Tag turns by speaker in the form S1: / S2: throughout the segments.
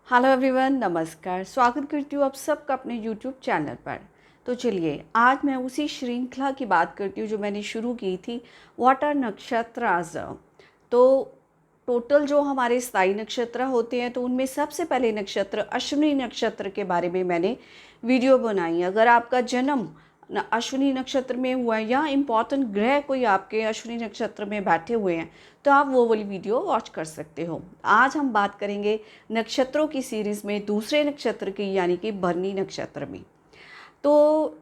S1: Hello everyone, नमस्कार। स्वागत करती हूँ आप सबका अपने यूट्यूब चैनल पर। तो चलिए, आज मैं उसी श्रृंखला की बात करती हूँ जो मैंने शुरू की थी, व्हाट आर नक्षत्रास। तो टोटल जो हमारे स्थायी नक्षत्र होते हैं, तो उनमें सबसे पहले नक्षत्र अश्विनी नक्षत्र के बारे में मैंने वीडियो बनाई। अगर आपका जन्म अश्विनी नक्षत्र में हुआ है या इम्पॉर्टेंट ग्रह कोई आपके अश्विनी नक्षत्र में बैठे हुए हैं, तो आप वो वाली वीडियो वॉच कर सकते हो। आज हम बात करेंगे नक्षत्रों की सीरीज़ में दूसरे नक्षत्र की, यानी कि भरणी नक्षत्र में। तो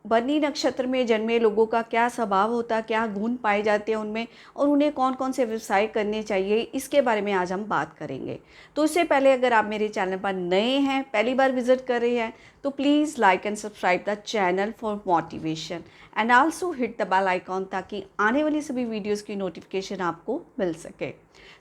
S1: भरणी नक्षत्र में जन्मे लोगों का क्या स्वभाव होता है, क्या गुण पाए जाते हैं उनमें, और उन्हें कौन कौन से व्यवसाय करने चाहिए, इसके बारे में आज हम बात करेंगे। तो इससे पहले अगर आप मेरे चैनल पर नए हैं, पहली बार विजिट कर रहे हैं, तो please like and subscribe the channel for motivation and also hit the bell icon, ताकि आने वाली सभी वीडियोज़ की नोटिफिकेशन आपको मिल सके।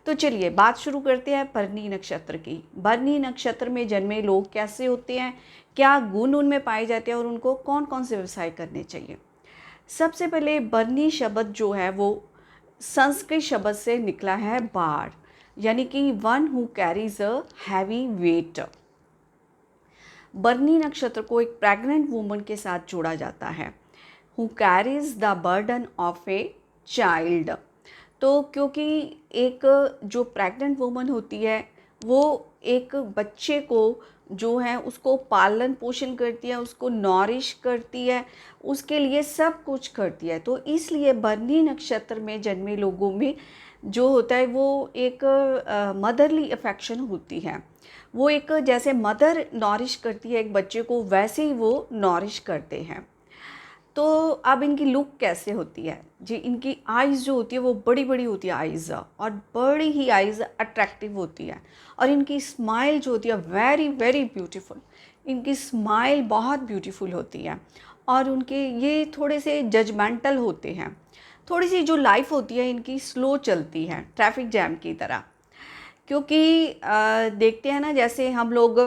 S1: तो चलिए बात शुरू करते हैं भरणी नक्षत्र की। भरणी नक्षत्र में जन्मे लोग कैसे होते हैं, क्या गुण उनमें पाए जाते हैं और उनको कौन कौन से व्यवसाय करने चाहिए। सबसे पहले भरणी शब्द जो है वो संस्कृत शब्द से निकला है, बार, यानी कि one who carries a heavy weight. भरणी नक्षत्र को एक प्रेग्नेंट वुमन के साथ जोड़ा जाता है, who carries the burden of a child. तो क्योंकि एक जो प्रेग्नेंट वुमन होती है, वो एक बच्चे को जो है उसको पालन पोषण करती है, उसको नॉरिश करती है, उसके लिए सब कुछ करती है। तो इसलिए भरणी नक्षत्र में जन्मे लोगों में जो होता है वो एक मदरली अफेक्शन होती है। वो एक जैसे मदर नॉरिश करती है एक बच्चे को, वैसे ही वो नॉरिश करते हैं। तो अब इनकी लुक कैसे होती है जी, इनकी आइज़ जो होती है वो बड़ी बड़ी होती है आइज़, और बड़ी ही आइज़ अट्रैक्टिव होती है। और इनकी स्माइल जो होती है वेरी वेरी ब्यूटीफुल, इनकी स्माइल बहुत ब्यूटीफुल होती है। और उनके ये थोड़े से जजमेंटल होते हैं, थोड़ी सी जो लाइफ होती है इनकी स्लो चलती है, ट्रैफिक जैम की तरह। क्योंकि देखते हैं ना, जैसे हम लोग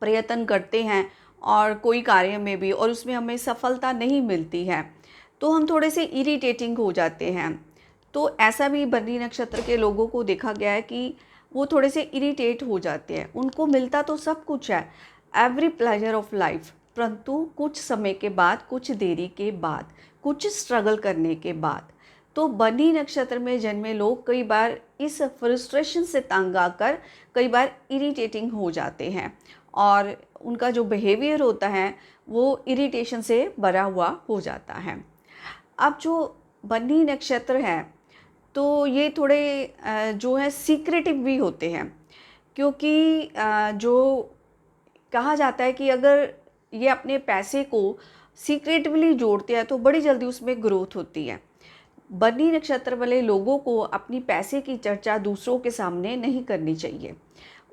S1: प्रयत्न करते हैं और कोई कार्य में भी, और उसमें हमें सफलता नहीं मिलती है, तो हम थोड़े से इरिटेटिंग हो जाते हैं। तो ऐसा भी भरणी नक्षत्र के लोगों को देखा गया है कि वो थोड़े से इरिटेट हो जाते हैं। उनको मिलता तो सब कुछ है, एवरी प्लेजर ऑफ लाइफ, परंतु कुछ समय के बाद, कुछ देरी के बाद, कुछ स्ट्रगल करने के बाद, तो भरणी नक्षत्र में जन्मे लोग कई बार इस फ्रस्ट्रेशन से तंग आकर कई बार इरिटेटिंग हो जाते हैं, और उनका जो बिहेवियर होता है वो इरिटेशन से भरा हुआ हो जाता है। अब जो भरणी नक्षत्र है, तो ये थोड़े जो है सीक्रेटिव भी होते हैं। क्योंकि जो कहा जाता है कि अगर ये अपने पैसे को सीक्रेटिवली जोड़ते हैं तो बड़ी जल्दी उसमें ग्रोथ होती है। भरणी नक्षत्र वाले लोगों को अपनी पैसे की चर्चा दूसरों के सामने नहीं करनी चाहिए।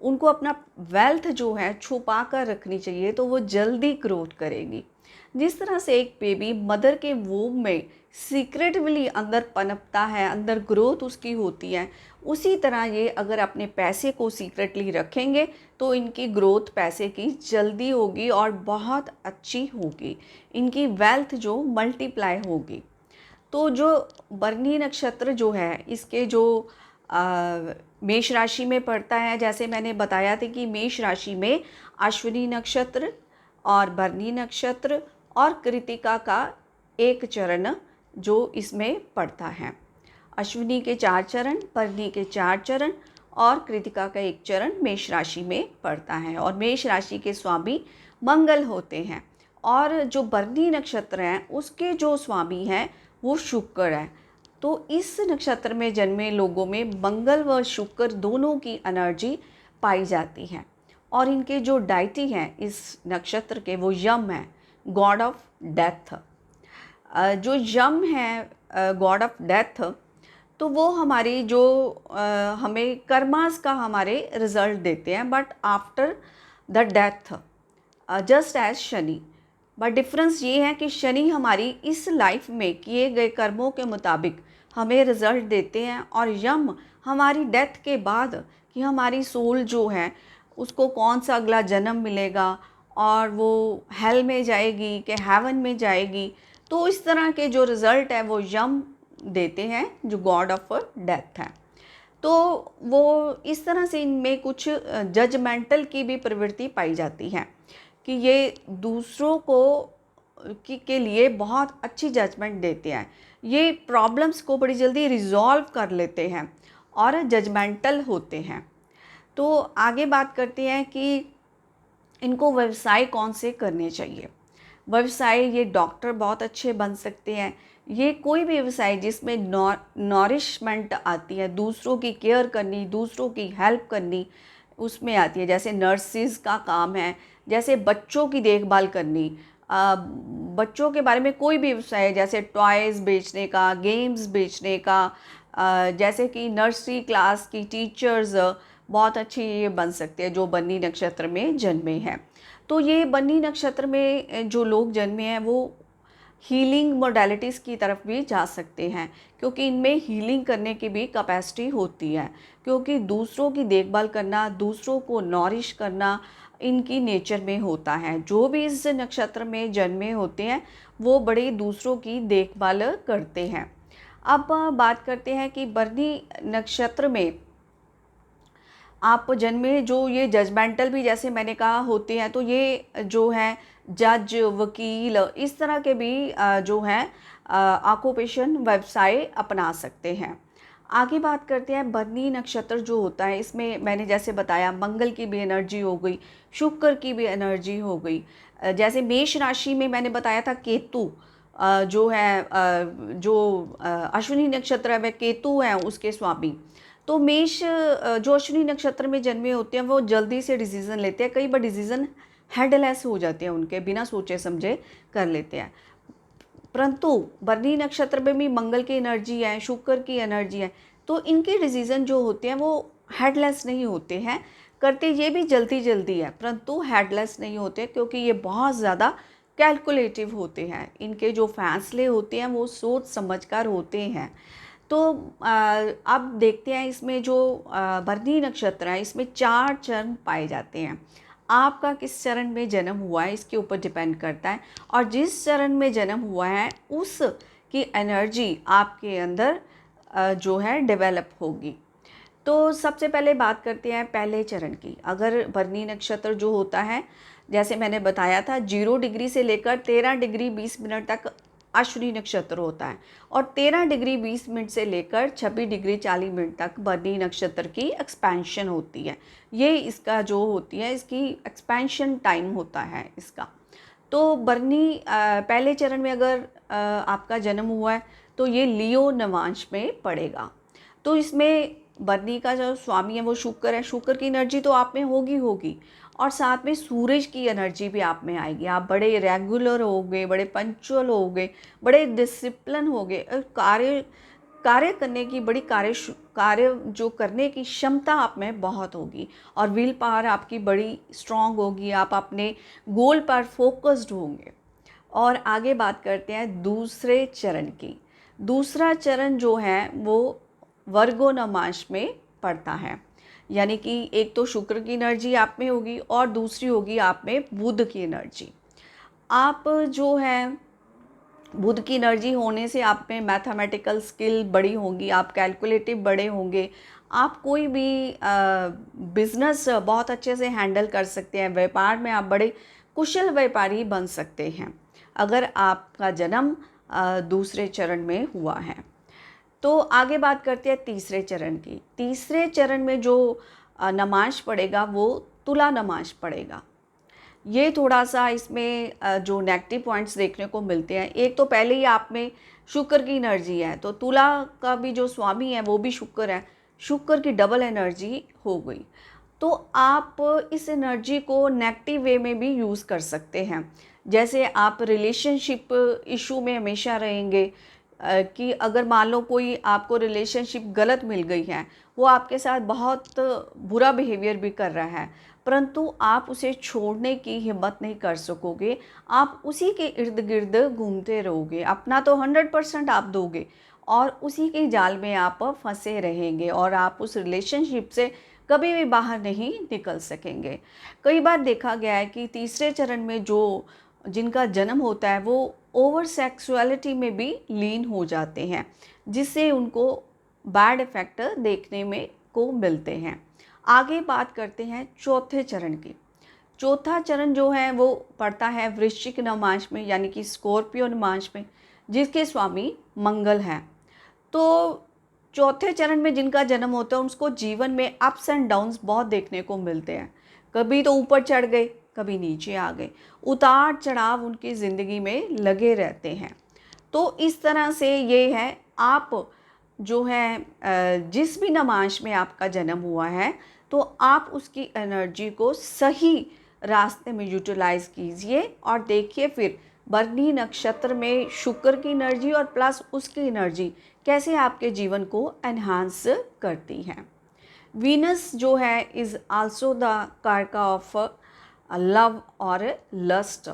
S1: उनको अपना वेल्थ जो है छुपा कर रखनी चाहिए, तो वो जल्दी ग्रोथ करेगी। जिस तरह से एक बेबी मदर के वूम में सीक्रेटली अंदर पनपता है, अंदर ग्रोथ उसकी होती है, उसी तरह ये अगर अपने पैसे को सीक्रेटली रखेंगे तो इनकी ग्रोथ पैसे की जल्दी होगी और बहुत अच्छी होगी। इनकी वेल्थ जो मल्टीप्लाई होगी। तो जो भरणी नक्षत्र जो है, इसके जो मेष राशि में पड़ता है, जैसे मैंने बताया था कि मेष राशि में अश्विनी नक्षत्र और भरणी नक्षत्र और कृतिका का एक चरण जो इसमें पड़ता है। अश्विनी के 4 चरण, भरणी के 4 चरण और कृतिका का एक चरण मेष राशि में पड़ता है। और मेष राशि के स्वामी मंगल होते हैं, और जो भरणी नक्षत्र है उसके जो स्वामी हैं वो शुक्र है। तो इस नक्षत्र में जन्मे लोगों में मंगल व शुक्र दोनों की एनर्जी पाई जाती है। और इनके जो डाइटी हैं इस नक्षत्र के, वो यम है, गॉड ऑफ डेथ। जो यम है गॉड ऑफ डेथ, तो वो हमारी जो हमें कर्मास का हमारे रिजल्ट देते हैं, but after the death, just as Shani. But difference ये है कि शनि हमारी इस लाइफ में किए गए कर्मों के मुताबिक हमें रिजल्ट देते हैं, और यम हमारी डेथ के बाद कि हमारी सोल जो है उसको कौन सा अगला जन्म मिलेगा, और वो हेल में जाएगी कि हेवन में जाएगी। तो इस तरह के जो रिज़ल्ट है वो यम देते हैं, जो गॉड ऑफ डेथ है। तो वो इस तरह से इनमें कुछ जजमेंटल की भी प्रवृत्ति पाई जाती है कि ये दूसरों को के लिए बहुत अच्छी जजमेंट देते हैं, ये प्रॉब्लम्स को बड़ी जल्दी रिजॉल्व कर लेते हैं और जजमेंटल होते हैं। तो आगे बात करते हैं कि इनको व्यवसाय कौन से करने चाहिए। व्यवसाय ये डॉक्टर बहुत अच्छे बन सकते हैं, ये कोई भी व्यवसाय जिसमें नॉरिशमेंट आती है, दूसरों की केयर करनी, दूसरों की हेल्प करनी, उसमें आती है। जैसे नर्सिस का काम है, जैसे बच्चों की देखभाल करनी, बच्चों के बारे में कोई भी व्यवसाय है, जैसे टॉयज़ बेचने का, गेम्स बेचने का, जैसे कि नर्सरी क्लास की टीचर्स बहुत अच्छी ये बन सकते हैं जो बन्नी नक्षत्र में जन्मे हैं। तो ये बन्नी नक्षत्र में जो लोग जन्मे हैं वो हीलिंग मोडालिटीज़ की तरफ भी जा सकते हैं, क्योंकि इनमें हीलिंग करने की भी कैपेसिटी होती है, क्योंकि दूसरों की देखभाल करना, दूसरों को नॉरिश करना इनकी नेचर में होता है। जो भी इस नक्षत्र में जन्मे होते हैं वो बड़े दूसरों की देखभाल करते हैं। अब बात करते हैं कि बन्नी नक्षत्र में आप जन्मे जो ये जजमेंटल भी जैसे मैंने कहा होते हैं, तो ये जो है जज, वकील, इस तरह के भी जो हैं ऑक्यूपेशन व्यवसाय अपना सकते हैं। आगे बात करते हैं बन्नी नक्षत्र जो होता है, इसमें मैंने जैसे बताया मंगल की भी एनर्जी हो गई, शुक्र की भी एनर्जी हो गई। जैसे मेष राशि में मैंने बताया था केतु जो है जो अश्विनी नक्षत्र है वह केतु है उसके स्वामी। तो मेष जो अश्विनी नक्षत्र में जन्मे होते हैं वो जल्दी से डिसीज़न लेते हैं, कई बार डिसीज़न हेडलेस हो जाते हैं उनके, बिना सोचे समझे कर लेते हैं। परंतु बन्नी नक्षत्र में भी मंगल की एनर्जी है, शुक्र की एनर्जी है, तो इनके डिसीज़न जो होते हैं वो हेडलेस नहीं होते हैं, करते ये भी जल्दी जल्दी है परंतु हेडलेस नहीं होते, क्योंकि ये बहुत ज़्यादा कैलकुलेटिव होते हैं। इनके जो फैसले होते हैं वो सोच समझकर होते हैं। तो अब देखते हैं इसमें जो बन्नी नक्षत्र है इसमें 4 चरण पाए जाते हैं। आपका किस चरण में जन्म हुआ है इसके ऊपर डिपेंड करता है, और जिस चरण में जन्म हुआ है उसकी एनर्जी आपके अंदर जो है डेवलप होगी। तो सबसे पहले बात करते हैं पहले चरण की। अगर बन्नी नक्षत्र जो होता है, जैसे मैंने बताया था, 0 डिग्री से लेकर 13 डिग्री 20 मिनट तक अश्विनी नक्षत्र होता है, और 13 डिग्री 20 मिनट से लेकर 26 डिग्री 40 मिनट तक बन्नी नक्षत्र की एक्सपेंशन होती है। ये इसका जो होती है इसकी एक्सपेंशन टाइम होता है इसका। तो बन्नी पहले चरण में अगर आपका जन्म हुआ है तो ये लियो नवांश में पड़ेगा। तो इसमें बन्नी का जो स्वामी है वो शुक्र है, शुक्र की एनर्जी तो आप में होगी होगी, और साथ में सूरज की एनर्जी भी आप में आएगी। आप बड़े रेगुलर होगे, बड़े पंक्चुअल होगे, बड़े डिसिप्लिन होगे, कार्य कार्य करने की बड़ी कार्य जो करने की क्षमता आप में बहुत होगी, और विल पावर आपकी बड़ी स्ट्रांग होगी, आप अपने गोल पर फोकस्ड होंगे। और आगे बात करते हैं दूसरे चरण की। दूसरा चरण जो है वो वर्गो नमांश में पड़ता है, यानी कि एक तो शुक्र की एनर्जी आप में होगी और दूसरी होगी आप में बुध की एनर्जी। आप जो है बुध की एनर्जी होने से आप में मैथमेटिकल स्किल बड़ी होंगी, आप कैलकुलेटिव बड़े होंगे, आप कोई भी बिजनेस बहुत अच्छे से हैंडल कर सकते हैं, व्यापार में आप बड़े कुशल व्यापारी बन सकते हैं अगर आपका जन्म दूसरे चरण में हुआ है। तो आगे बात करते हैं तीसरे चरण की। तीसरे चरण में जो नमांश पड़ेगा वो तुला नमांश पड़ेगा। ये थोड़ा सा इसमें जो नेगेटिव पॉइंट्स देखने को मिलते हैं, एक तो पहले ही आप में शुक्र की एनर्जी है, तो तुला का भी जो स्वामी है वो भी शुक्र है, शुक्र की डबल एनर्जी हो गई। तो आप इस एनर्जी को नेगेटिव वे में भी यूज़ कर सकते हैं। जैसे आप रिलेशनशिप इशू में हमेशा रहेंगे, कि अगर मान लो कोई आपको रिलेशनशिप गलत मिल गई है, वो आपके साथ बहुत बुरा बिहेवियर भी कर रहा है, परंतु आप उसे छोड़ने की हिम्मत नहीं कर सकोगे, आप उसी के इर्द गिर्द घूमते रहोगे, अपना तो 100% आप दोगे और उसी के जाल में आप फंसे रहेंगे और आप उस रिलेशनशिप से कभी भी बाहर नहीं निकल सकेंगे। कई बार देखा गया है कि तीसरे चरण में जो जिनका जन्म होता है वो ओवर सेक्सुअलिटी में भी लीन हो जाते हैं, जिससे उनको बैड इफ़ेक्ट देखने में को मिलते हैं। आगे बात करते हैं चौथे चरण की। चौथा चरण जो है वो पड़ता है वृश्चिक नवमांश में, यानी कि स्कॉर्पियो नवमांश में, जिसके स्वामी मंगल हैं। तो चौथे चरण में जिनका जन्म होता है उसको जीवन में अप्स एंड डाउन्स बहुत देखने को मिलते हैं। कभी तो ऊपर चढ़ गए, कभी नीचे आ गए, उतार चढ़ाव उनकी ज़िंदगी में लगे रहते हैं। तो इस तरह से ये है, आप जो है जिस भी नमांश में आपका जन्म हुआ है तो आप उसकी एनर्जी को सही रास्ते में यूटिलाइज़ कीजिए और देखिए फिर बरनी नक्षत्र में शुक्र की एनर्जी और प्लस उसकी एनर्जी कैसे आपके जीवन को एनहांस करती हैं। वीनस जो है इज़ आल्सो द कारका ऑफ लव और लस्ट।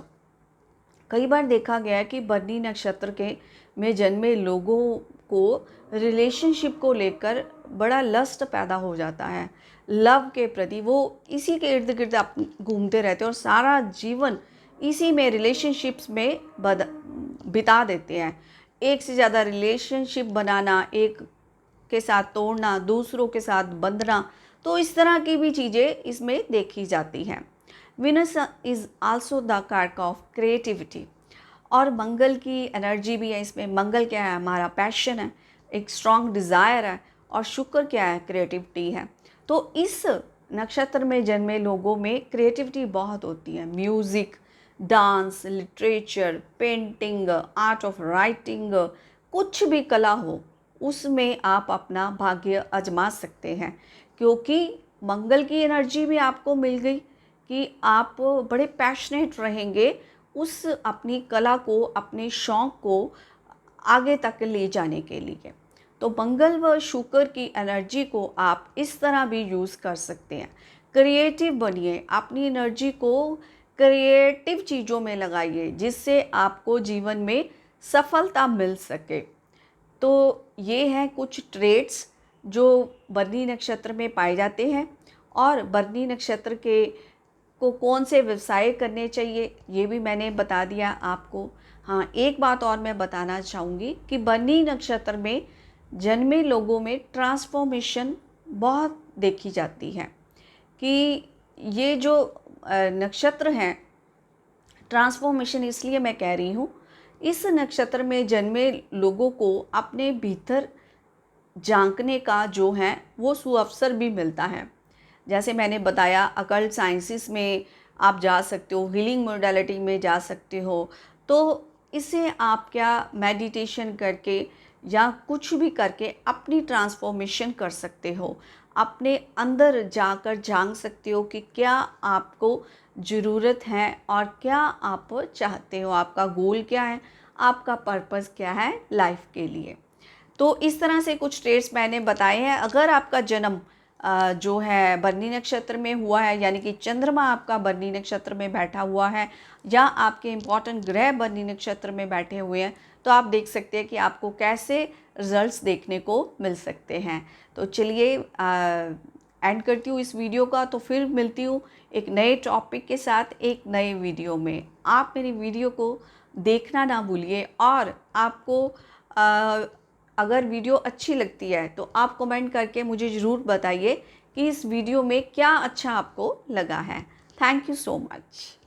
S1: कई बार देखा गया है कि बरनी नक्षत्र के में जन्मे लोगों को रिलेशनशिप को लेकर बड़ा लस्ट पैदा हो जाता है, लव के प्रति। वो इसी के इर्द गिर्द घूमते रहते हैं और सारा जीवन इसी में रिलेशनशिप्स में बिता देते हैं। एक से ज़्यादा रिलेशनशिप बनाना, एक के साथ तोड़ना, दूसरों के साथ बंधना, तो इस तरह की भी चीज़ें इसमें देखी जाती हैं। विनस इज़ आल्सो द कारक ऑफ क्रिएटिविटी, और मंगल की एनर्जी भी है इसमें। मंगल क्या है? हमारा पैशन है, एक स्ट्रॉन्ग डिज़ायर है, और शुक्र क्या है? क्रिएटिविटी है। तो इस नक्षत्र में जन्मे लोगों में क्रिएटिविटी बहुत होती है। Music, dance, literature, painting, art of writing, कुछ भी कला हो उसमें आप अपना भाग्य आजमा सकते हैं, क्योंकि मंगल की एनर्जी भी आपको मिल गई कि आप बड़े पैशनेट रहेंगे उस अपनी कला को, अपने शौक़ को आगे तक ले जाने के लिए। तो मंगल व शुक्र की एनर्जी को आप इस तरह भी यूज़ कर सकते हैं। क्रिएटिव बनिए, अपनी एनर्जी को क्रिएटिव चीज़ों में लगाइए जिससे आपको जीवन में सफलता मिल सके। तो ये हैं कुछ ट्रेड्स जो बरनी नक्षत्र में पाए जाते हैं, और बरनी नक्षत्र के को कौन से व्यवसाय करने चाहिए ये भी मैंने बता दिया आपको। हाँ, एक बात और मैं बताना चाहूँगी कि बरनी नक्षत्र में जन्मे लोगों में ट्रांसफॉर्मेशन बहुत देखी जाती है, कि ये जो नक्षत्र हैं, ट्रांसफॉर्मेशन इसलिए मैं कह रही हूँ, इस नक्षत्र में जन्मे लोगों को अपने भीतर झांकने का जो है वो सुअवसर भी मिलता है। जैसे मैंने बताया, अकल्ट साइंसिस में आप जा सकते हो, हीलिंग मोडालिटी में जा सकते हो। तो इसे आप क्या मेडिटेशन करके या कुछ भी करके अपनी ट्रांसफॉर्मेशन कर सकते हो, अपने अंदर जाकर जान सकते हो कि क्या आपको ज़रूरत है और क्या आप चाहते हो, आपका गोल क्या है, आपका पर्पस क्या है लाइफ के लिए। तो इस तरह से कुछ ट्रेड्स मैंने बताए हैं। अगर आपका जन्म जो है बरनी नक्षत्र में हुआ है, यानी कि चंद्रमा आपका बरनी नक्षत्र में बैठा हुआ है, या आपके इम्पॉर्टेंट ग्रह बरनी नक्षत्र में बैठे हुए हैं, तो आप देख सकते हैं कि आपको कैसे रिजल्ट्स देखने को मिल सकते हैं। तो चलिए एंड करती हूँ इस वीडियो का, तो फिर मिलती हूँ एक नए टॉपिक के साथ एक नए वीडियो में। आप मेरी वीडियो को देखना ना भूलिए, और आपको अगर वीडियो अच्छी लगती है तो आप कमेंट करके मुझे ज़रूर बताइए कि इस वीडियो में क्या अच्छा आपको लगा है। Thank you so much.